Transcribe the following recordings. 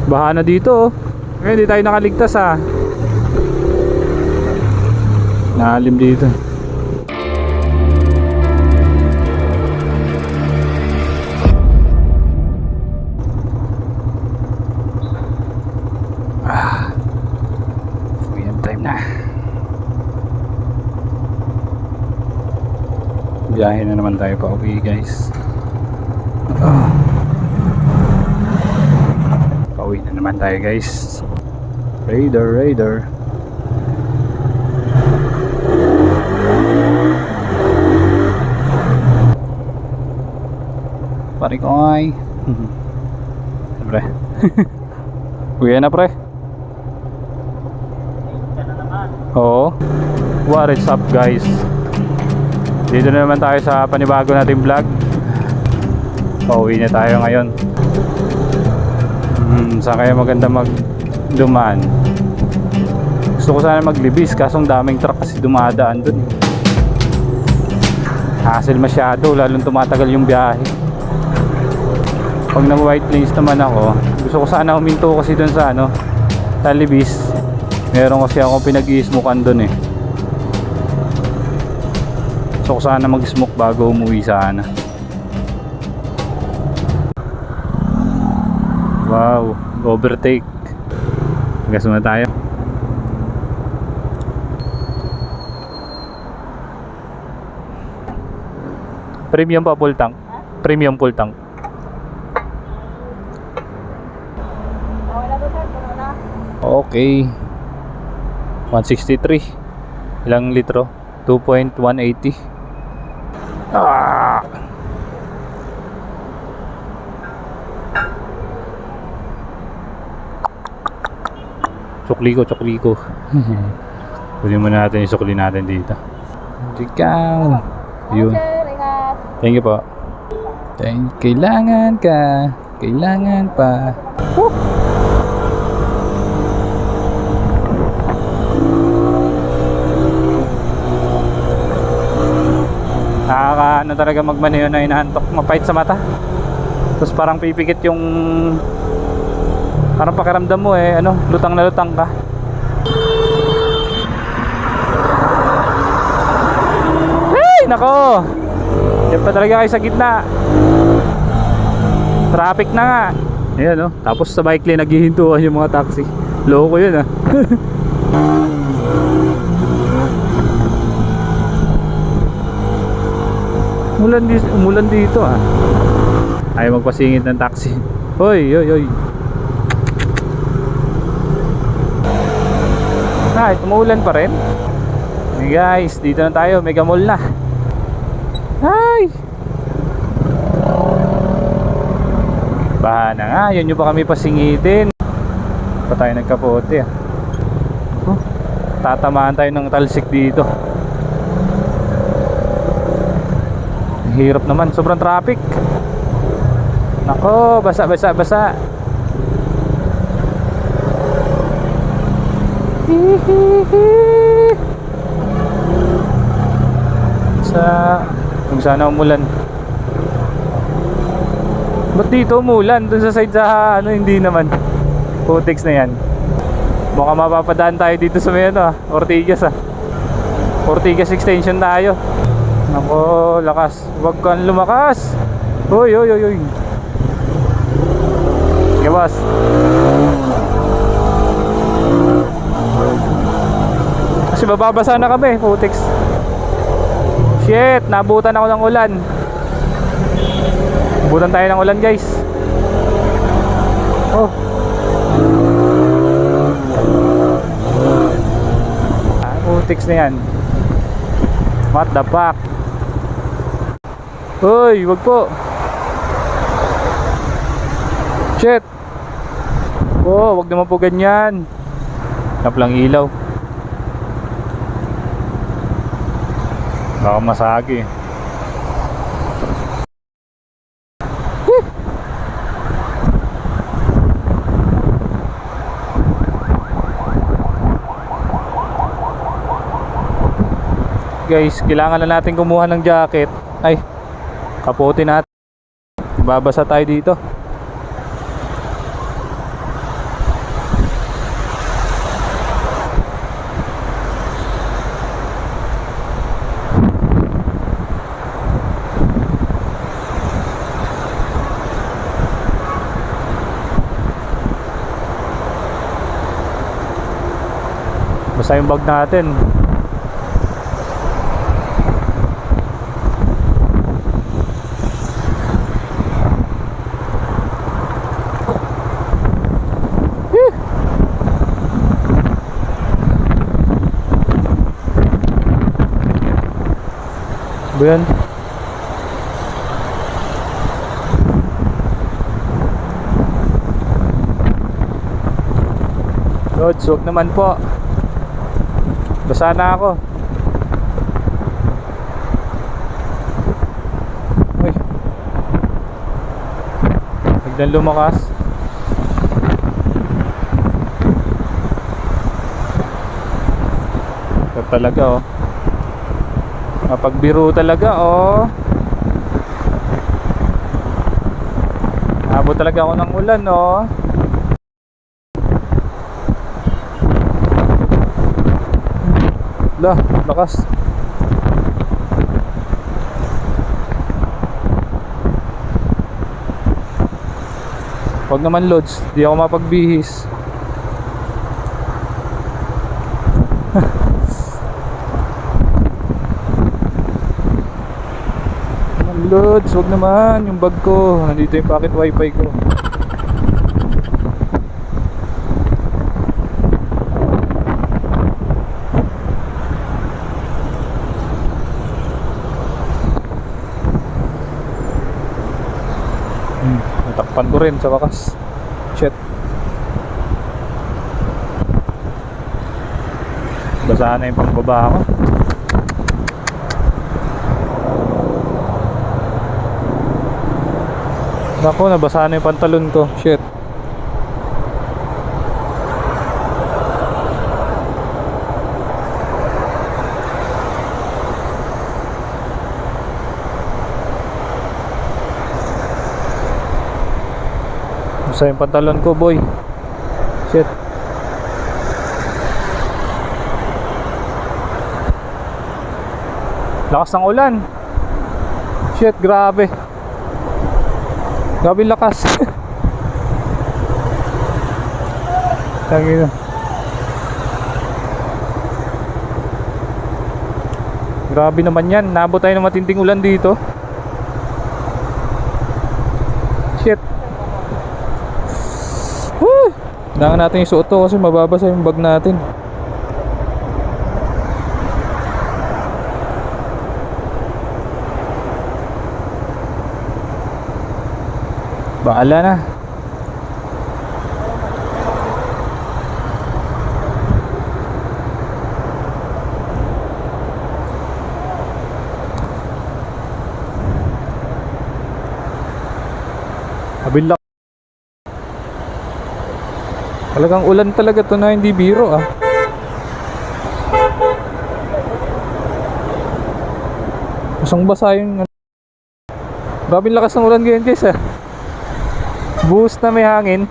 Baha na dito oh. Ngayon hindi tayo nakaligtas ah. Naalim dito. Uwian time na. Biyahe na naman tayo pa uwi guys. Pauwi na naman tayo guys. Raider. Pare ko ay. Pre. Uwi na pre. Oo. What is up guys? Dito na naman tayo sa panibago nating vlog. Pauwi na tayo ngayon. Saan kaya maganda magdumaan? Gusto ko sana maglibis kasong daming truck kasi dumadaan dun. Hassle masyado lalong tumatagal yung biyahe. Pag nag White Plains naman ako, gusto ko sana huminto kasi dun sa ano, sa libis. Meron kasi ako pinag-i-smokean dun eh. Gusto ko sana mag-smoke bago umuwi sana. Wow, overtake. Gas muna tayo. Premium pa full tank? Premium full tank. Okay. 163. Ilang litro? 2.180. Tsukli ko. Kunin muna natin yung sukli natin dito. Ikaw. Yun. Thank you po. Kailangan ka. Kailangan pa. Nakakaano talaga magmaneho na inaantok, mapait sa mata. Tapos parang pipikit yung, parang pakiramdam mo eh, ano, lutang na lutang ka. Hey, nako. Diyan pa talaga kayo sa gitna. Traffic na nga. Ayan oh, tapos sa bike lane naghihintuan yung mga taxi. Loko yun ah. Umulan dito ah. Ayaw magpasingit ng taxi. Hoy. Ay, tumuulan pa rin. Hey guys, dito na tayo, Mega Mall na. Ay. Baha na nga, yun yung pa kami pasingitin. Pa tayo nagkapote ah. Tatamaan tayo ng talsik dito. Hirap naman, sobrang traffic. Nako, basa. Kung sana umulan. Ba't dito umulan? Dun sa side sa ano, hindi naman. Putex na yan. Baka mapapadaan tayo dito sa may ano, Ortigas ah. Ortigas extension tayo. Nako, lakas. Huwag kang lumakas. Hoy. Sige, boss. Kasi bababasa na kami, putex. Shit, nabutan ako ng ulan. Nabutan tayo ng ulan, guys. Oh. Putex na yan. What the fuck? Hoy, wag po. Shit. Oh, wag naman po ganyan. Naplang ilaw. Baka masagi. Guys, kailangan na natin kumuha ng jacket. Ay, kapote natin. Babasa tayo dito. Basta yung bag natin. Ba yan? Lods, huwag naman po. Basa na ako. Uy, biglang lumakas. Ito talaga oh. Mapagbiro talaga oh. Abot talaga ako ng ulan oh. Lah, lakas. Wag naman loads, di ako mapagbihis. Loads, wag naman yung bag ko. Nandito yung pocket wifi ko. Natakpan ko rin sa wakas. Shit. Basa na yung pangbaba ko. Naku, nabasa na yung pantalon ko. Shit. Basa yung pantalon ko, boy. Shit. Lakas ng ulan. Shit, grabe. Grabe lakas. Tangina. Grabe naman yan. Naabot tayo ng matinding ulan dito. Shit. Woo! Kailangan natin yung suot to kasi mababasa yung bag natin. Baala na. Abilak. Talagang ulan talaga to na hindi biro ah. Basang basa yung grabe lakas ng ulan ngayon guys ah. Buhos na may hangin.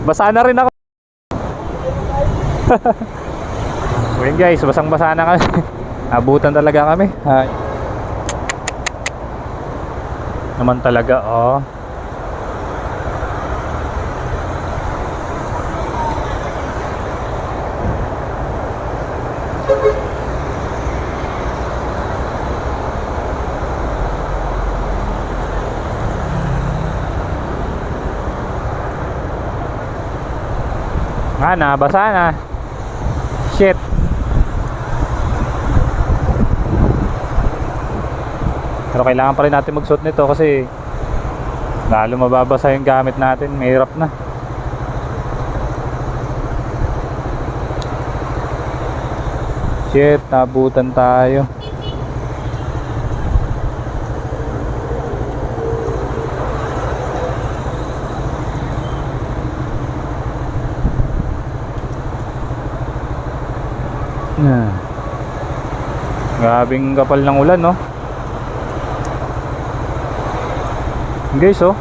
Basa na rin ako. So yun guys, basang basa na kami. Abutan talaga kami. Ay. Naman talaga oh. Nga na, basa na. Shit. Pero kailangan pa rin natin magsuot nito kasi lalo mababasa yung gamit natin. Mahirap na. Shit, nabutan tayo. Grabing kapal ng ulan no. Guys oh.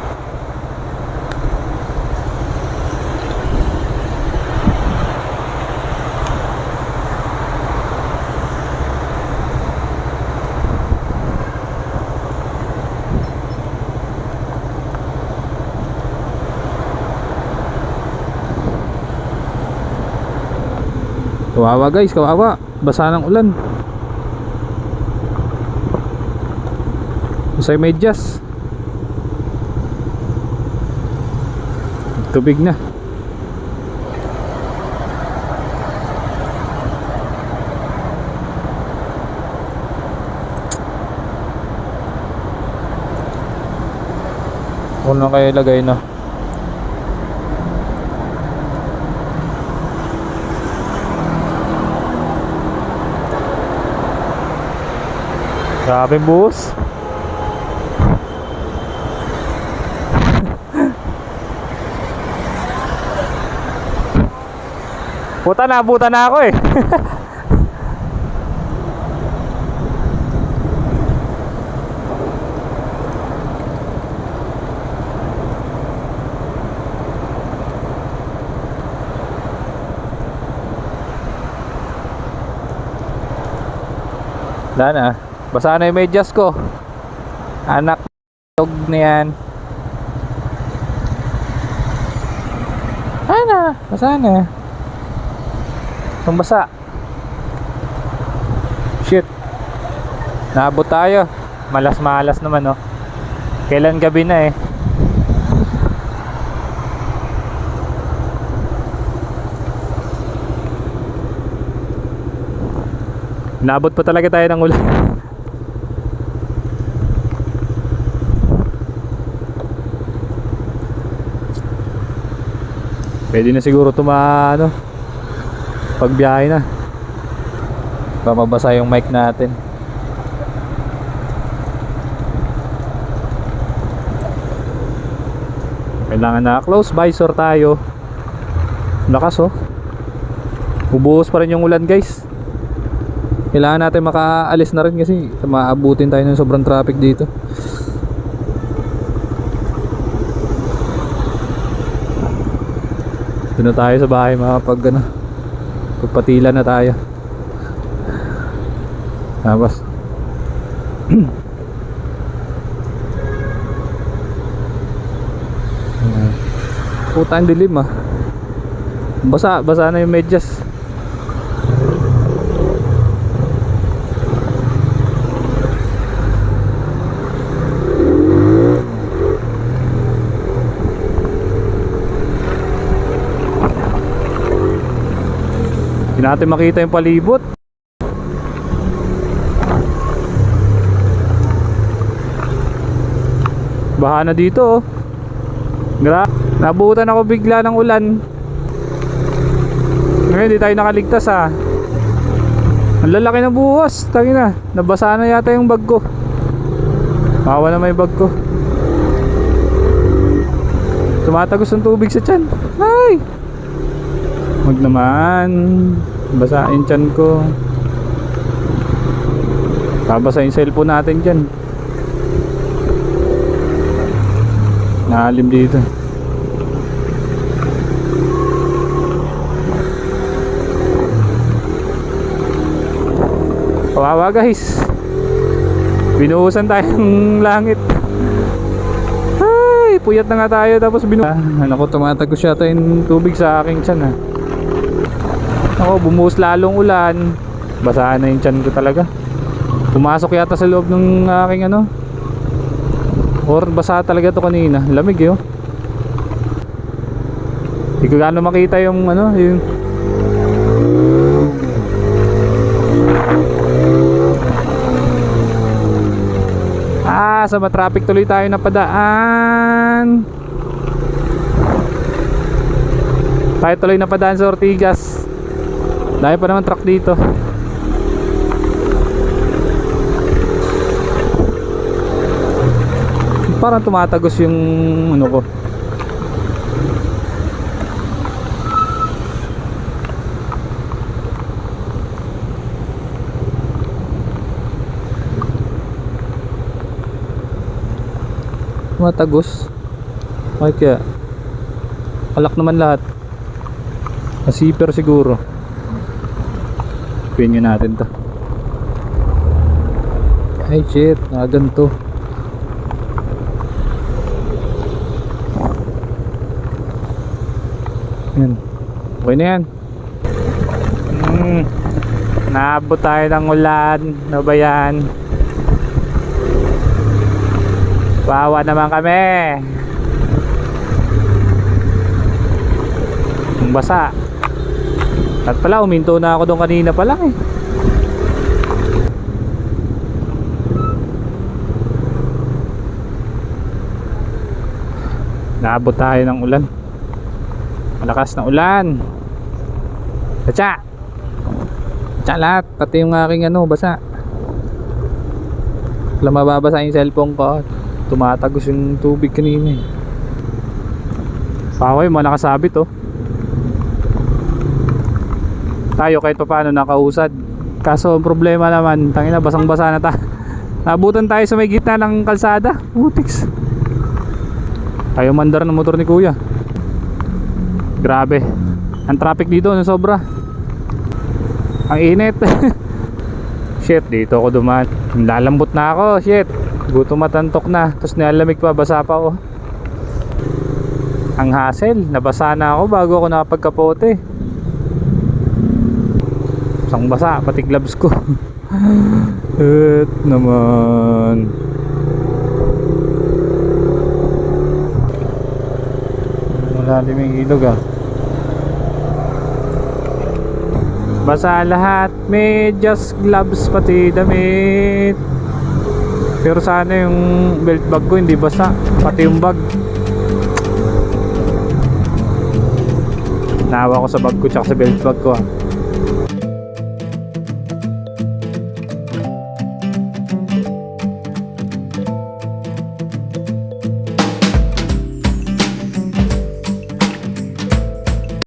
Kawawa guys, kawawa. Basa ng ulan. Sa medyas. Tubig na. Kung na kayo ilagay na. Grabe bus. Puta na, abutan na ako eh. Wala na. Basa na yung medyas ko. Anak tog na yan. Ana, basa na. Ang basa. Shit. Naabot tayo. Malas-malas naman, oh. Kailan gabi na eh. Naabot pa talaga tayo ng ulan. Pwede na siguro ano, pagbiyahe na. Papabasa yung mic natin. Kailangan na close visor tayo. Lakas oh. Ubuhos pa rin yung ulan guys. Kailangan natin makaalis na rin kasi maabutin tayo ng sobrang traffic dito. Doon na tayo sa bahay pagpatila na tayo. Tapos puta ang dilim ah. Basa na yung medyas. Hindi natin makita yung palibot. Baha na dito oh. Nabutan ako bigla ng ulan. Ngayon di tayo nakaligtas ah. Ang lalaki na buhos. Tangina, nabasa na yata yung bag ko. Bawa na may bag ko. Tumatagos ng tubig sa tiyan. Ay! Wag naman. Basa yung tiyan ko. Babasa yung cellphone natin dyan. Naalim dito. Kawawa guys. Binuhusan tayong langit. Ay, puyat na nga tayo tapos Naku, tumatagos yata yung tubig sa aking tiyan ha. Ako, bumuhos lalong ulan. Basahan na yung tiyan ko talaga. Pumasok yata sa loob ng aking ano. Or basa talaga to kanina. Lamig eh oh. Hindi ko gaano makita yung ano, yung sa matraffic tuloy tayo napadaan. Tayo tuloy napadaan sa Ortigas. Dahil pa naman truck dito. Parang tumatagos yung ano ko. Tumatagos. Okay, kaya alak naman lahat. Nasipper siguro. Pinyo natin to. Ay shit, naganto. Yan. Okay na yan. Naabot tayo ng ulan. Ano ba yan? Wawa naman kami. Ang basa. At pala, uminto na ako doon kanina pa lang eh. Naabot tayo ng ulan. Malakas na ulan. Katsa! Katsa lahat. Pati yung aking basa. Wala mababasa yung cellphone ko. Tumatagos yung tubig kanina eh. Pakoy, mga nakasabit oh. Tayo kahit pa paano nakausad. Kaso ang problema naman, tangina basang basa na Nabutan tayo sa may gitna ng kalsada. Utiks. Tayo mandar ng motor ni kuya. Grabe. Ang traffic dito na sobra. Ang init. Shit, dito ako dumaan. Lalambot na ako, shit. Gutom at antok na. Tapos nilalamig pa, basa pa ako. Ang hassle, nabasa na ako bago ako nakapagkapote. Basang basa, pati gloves ko. Et naman. Malalim yung ilog ah. Basa lahat, medyas, gloves, pati damit. Pero sana yung belt bag ko hindi basa, pati yung bag. Nawa ko sa bag ko tsaka sa belt bag ko ah.